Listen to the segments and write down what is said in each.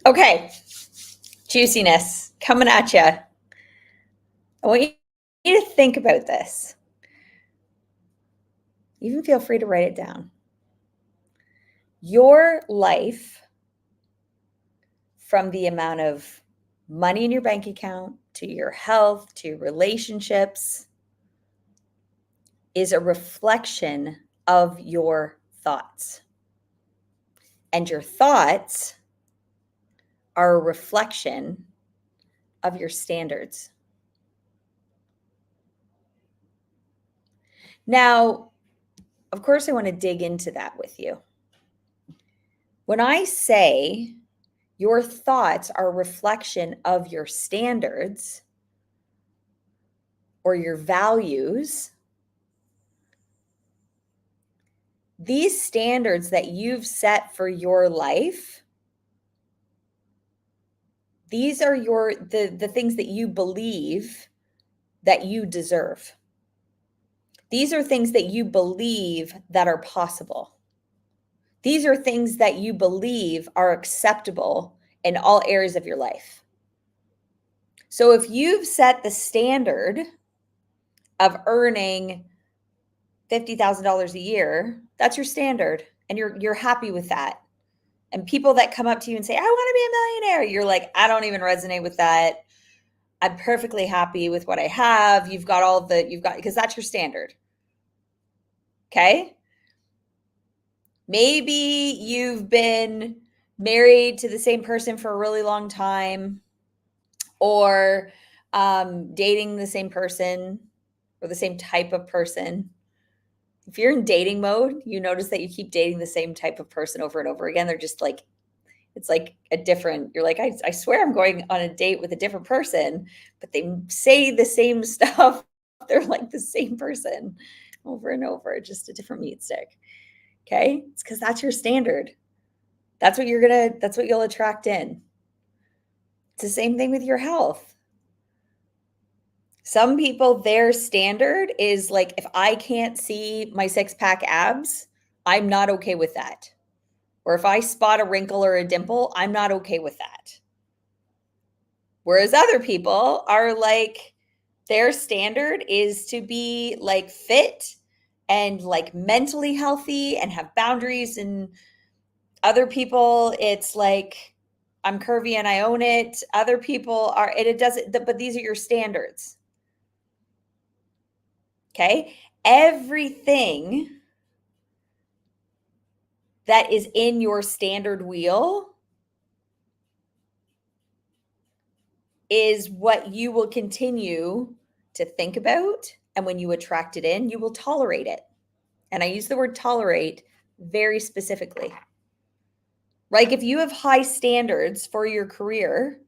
Okay, juiciness coming at you. I want you to think about this. Even feel free to write it down. Your life, from the amount of money in your bank account to your health to your relationships, is a reflection of your thoughts. And your thoughts are a reflection of your standards. Now, of course, I want to dig into that with you. When I say your thoughts are a reflection of your standards or your values, these standards that you've set for your life, these are the things that you believe that you deserve. These are things that you believe that are possible. These are things that you believe are acceptable in all areas of your life. So if you've set the standard of earning $50,000 a year, that's your standard, and you're happy with that. And people that come up to you and say, "I want to be a millionaire," you're like, "I don't even resonate with that. I'm perfectly happy with what I have." You've got because that's your standard. Okay? Maybe you've been married to the same person for a really long time, or dating the same person or the same type of person. If you're in dating mode, you notice that you keep dating the same type of person over and over again. They're just like, it's like you're like, I swear I'm going on a date with a different person, but they say the same stuff. They're like the same person over and over, just a different meat stick. Okay. It's because that's your standard. That's what you'll attract in. It's the same thing with your health. Some people, their standard is like, if I can't see my 6-pack abs, I'm not okay with that. Or if I spot a wrinkle or a dimple, I'm not okay with that. Whereas other people are like, their standard is to be like fit and like mentally healthy and have boundaries. And other people, it's like, I'm curvy and I own it. Other people are, it doesn't, but these are your standards. Okay. Everything that is in your standard wheel is what you will continue to think about. And when you attract it in, you will tolerate it. And I use the word tolerate very specifically. Like if you have high standards for your career,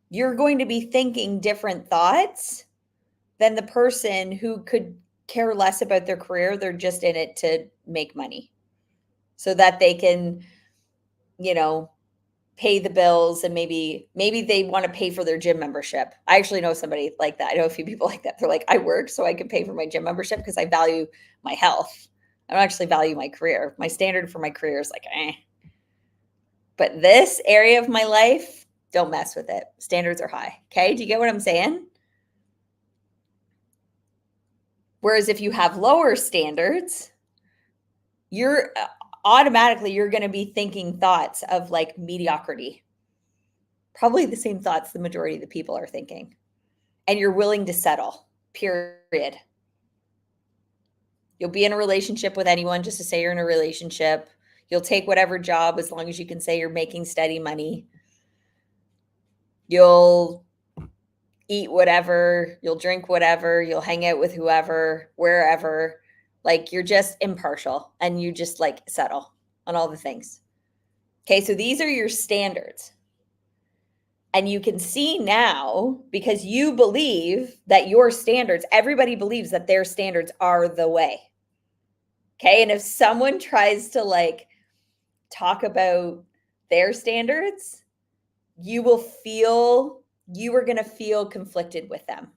you're going to be thinking different thoughts than the person who could care less about their career. They're just in it to make money so that they can, pay the bills, and maybe they want to pay for their gym membership. I actually know somebody like that. I know a few people like that. They're like, I work so I can pay for my gym membership because I value my health. I don't actually value my career. My standard for my career is like, eh. But this area of my life, don't mess with it. Standards are high. Okay. Do you get what I'm saying? Whereas if you have lower standards, you're going to be thinking thoughts of like mediocrity. Probably the same thoughts the majority of the people are thinking. And you're willing to settle, period. You'll be in a relationship with anyone just to say you're in a relationship. You'll take whatever job as long as you can say you're making steady money. You'll eat whatever, you'll drink whatever, you'll hang out with whoever, wherever. Like you're just impartial and you just like settle on all the things. Okay, so these are your standards. And you can see now, because you believe that your standards, everybody believes that their standards are the way. Okay. And if someone tries to like talk about their standards, you are going to feel conflicted with them.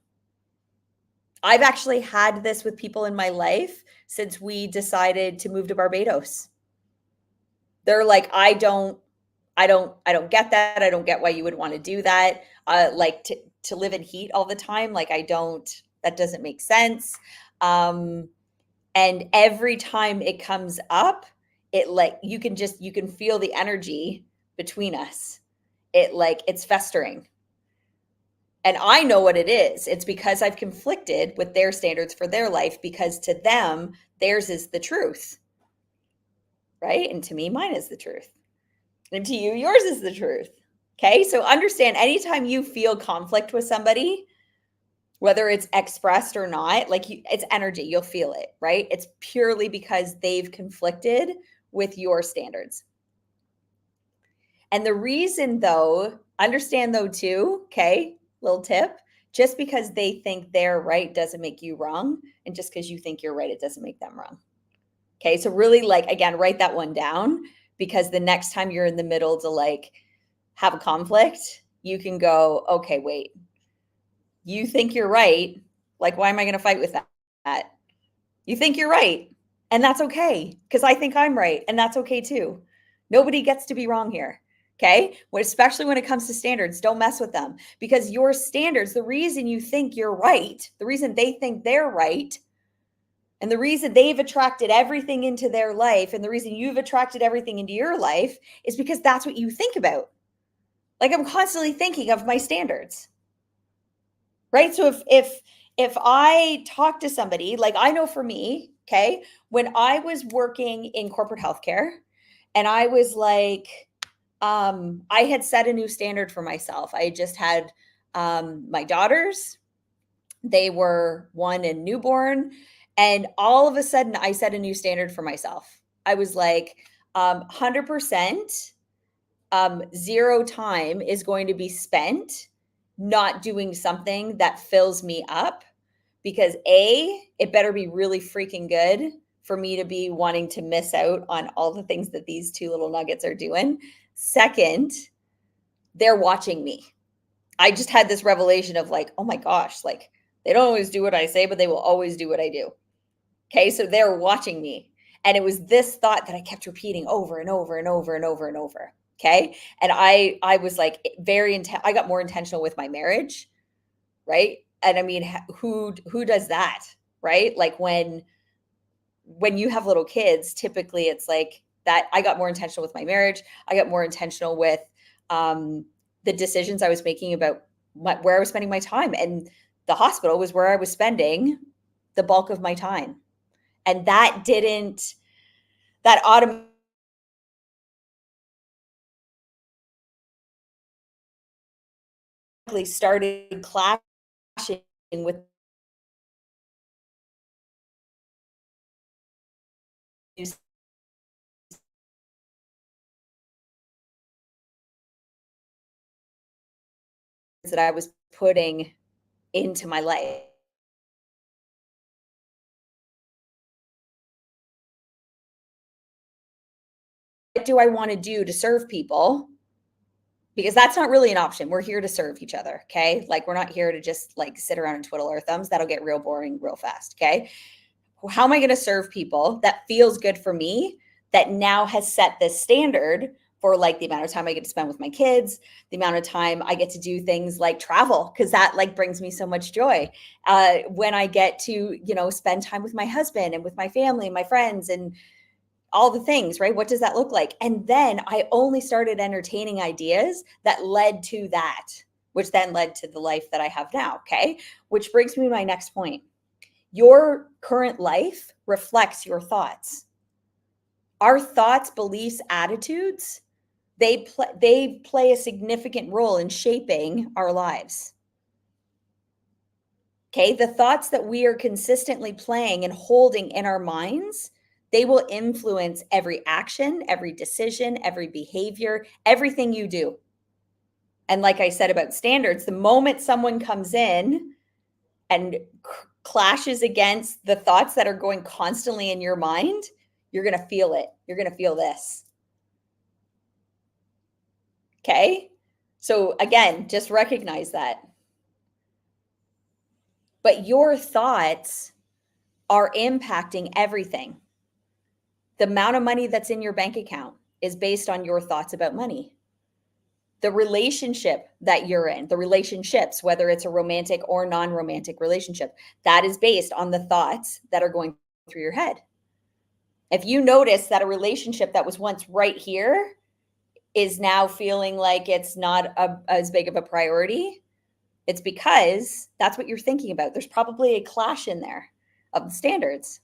I've actually had this with people in my life since we decided to move to Barbados. They're like, I don't I don't get that. I don't get why you would want to do that. Like to live in heat all the time. Like I don't, that doesn't make sense. And every time it comes up, it like you can feel the energy between us. It like it's festering. And I know what it is. It's because I've conflicted with their standards for their life because to them, theirs is the truth. Right? And to me, mine is the truth. And to you, yours is the truth. Okay? So understand anytime you feel conflict with somebody, whether it's expressed or not, like it's energy, you'll feel it, right? It's purely because they've conflicted with your standards. And the reason though, understand though too, okay, little tip, just because they think they're right doesn't make you wrong. And just because you think you're right, it doesn't make them wrong. Okay, so really like, again, write that one down because the next time you're in the middle to like have a conflict, you can go, okay, wait, you think you're right. Like, why am I going to fight with that? You think you're right. And that's okay because I think I'm right. And that's okay too. Nobody gets to be wrong here. Okay. Well, especially when it comes to standards, don't mess with them because your standards, the reason you think you're right, the reason they think they're right, and the reason they've attracted everything into their life and the reason you've attracted everything into your life is because that's what you think about. Like I'm constantly thinking of my standards. Right? So if I talk to somebody, like I know for me, okay, when I was working in corporate healthcare and I was like I had set a new standard for myself. I just had my daughters, they were 1 and newborn. And all of a sudden, I set a new standard for myself. I was like, 100% zero time is going to be spent not doing something that fills me up because A, it better be really freaking good for me to be wanting to miss out on all the things that these 2 little nuggets are doing. Second, they're watching me. I just had this revelation of like, oh my gosh, like they don't always do what I say, but they will always do what I do. Okay. So they're watching me. And it was this thought that I kept repeating over and over and over and over and over. Okay. And I was like I got more intentional with my marriage. Right. And I mean, who does that? Right. Like when you have little kids, typically it's like that. I got more intentional with my marriage. I got more intentional with the decisions I was making about where I was spending my time. And the hospital was where I was spending the bulk of my time. And that automatically started clashing with that I was putting into my life. What do I want to do to serve people? Because that's not really an option. We're here to serve each other. Okay. Like we're not here to just like sit around and twiddle our thumbs. That'll get real boring real fast. Okay. How am I going to serve people that feels good for me that now has set this standard for like the amount of time I get to spend with my kids, the amount of time I get to do things like travel, because that like brings me so much joy. When I get to, spend time with my husband and with my family and my friends and all the things, right? What does that look like? And then I only started entertaining ideas that led to that, which then led to the life that I have now. Okay. Which brings me to my next point. Your current life reflects your thoughts. Our thoughts, beliefs, attitudes, they play a significant role in shaping our lives. Okay, the thoughts that we are consistently playing and holding in our minds, they will influence every action, every decision, every behavior, everything you do. And like I said about standards, the moment someone comes in and clashes against the thoughts that are going constantly in your mind, you're going to feel it. You're going to feel this. Okay. So again, just recognize that. But your thoughts are impacting everything. The amount of money that's in your bank account is based on your thoughts about money. the relationship that you're in, the relationships, whether it's a romantic or non-romantic relationship, that is based on the thoughts that are going through your head. If you notice that a relationship that was once right here is now feeling like it's not as big of a priority, it's because that's what you're thinking about. There's probably a clash in there of the standards,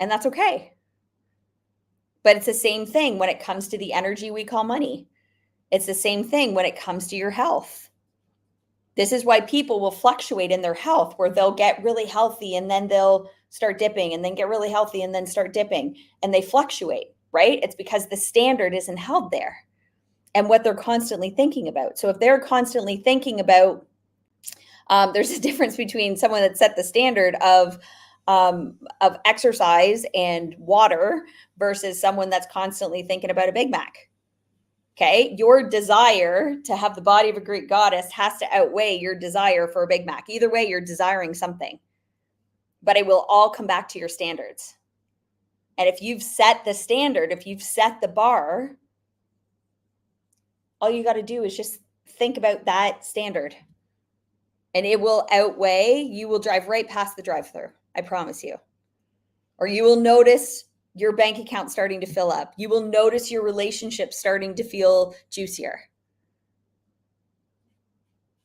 and that's okay. But it's the same thing when it comes to the energy we call money. It's the same thing when it comes to your health. This is why people will fluctuate in their health, where they'll get really healthy and then they'll start dipping, and then get really healthy and then start dipping, and they fluctuate, right? It's because the standard isn't held there and what they're constantly thinking about. So if they're constantly thinking about, there's a difference between someone that set the standard of exercise and water versus someone that's constantly thinking about a Big Mac. Okay, your desire to have the body of a Greek goddess has to outweigh your desire for a Big Mac. Either way, you're desiring something, but it will all come back to your standards. And if you've set the standard, if you've set the bar, all you got to do is just think about that standard, and it will outweigh. You will drive right past the drive-thru, I promise you. Or you will notice your bank account starting to fill up. You will notice your relationship starting to feel juicier.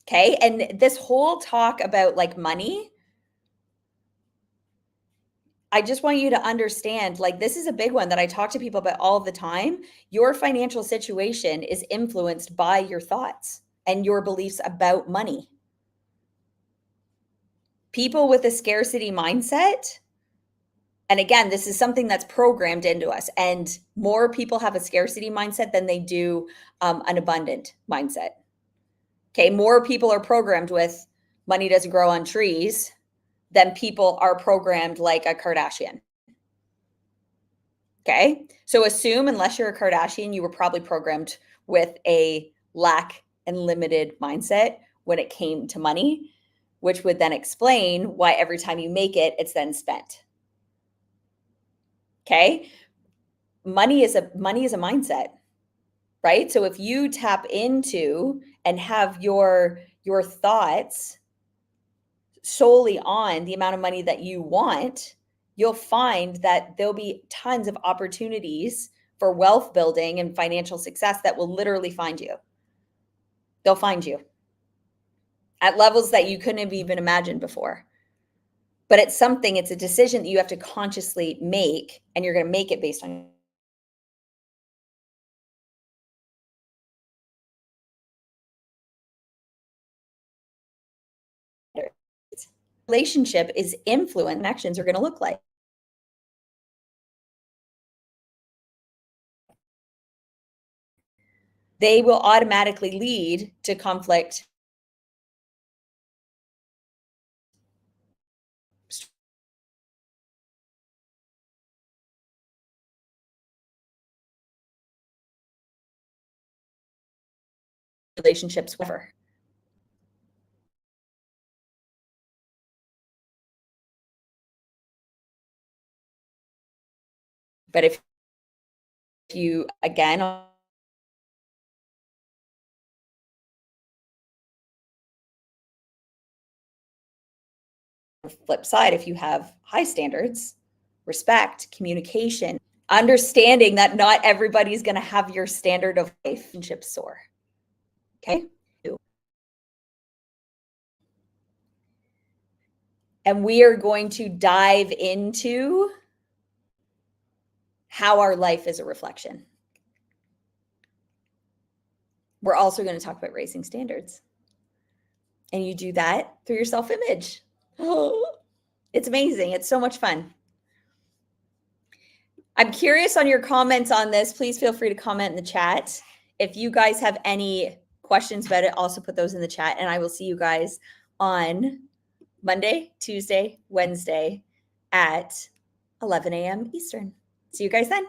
Okay. And this whole talk about like money, I just want you to understand, like, this is a big one that I talk to people about all the time. Your financial situation is influenced by your thoughts and your beliefs about money. People with a scarcity mindset, and again, this is something that's programmed into us, and more people have a scarcity mindset than they do an abundant mindset. Okay, more people are programmed with money doesn't grow on trees than people are programmed like a Kardashian. Okay, so assume, unless you're a Kardashian, you were probably programmed with a lack and limited mindset when it came to money, which would then explain why every time you make it, it's then spent. Okay. Money is a mindset, right? So if you tap into and have your thoughts solely on the amount of money that you want, you'll find that there'll be tons of opportunities for wealth building and financial success that will literally find you. They'll find you at levels that you couldn't have even imagined before. But it's a decision that you have to consciously make, and you're going to make it based on relationship is influence. Actions are going to look like. They will automatically lead to conflict, relationships, whatever. But if you, again, on the flip side, if you have high standards, respect, communication, understanding that not everybody's going to have your standard of relationship soar. Okay. And we are going to dive into how our life is a reflection. We're also going to talk about raising standards. And you do that through your self-image. Oh, it's amazing. It's so much fun. I'm curious on your comments on this. Please feel free to comment in the chat. If you guys have any questions about it, also put those in the chat. And I will see you guys on Monday, Tuesday, Wednesday at 11 a.m. Eastern. See you guys then.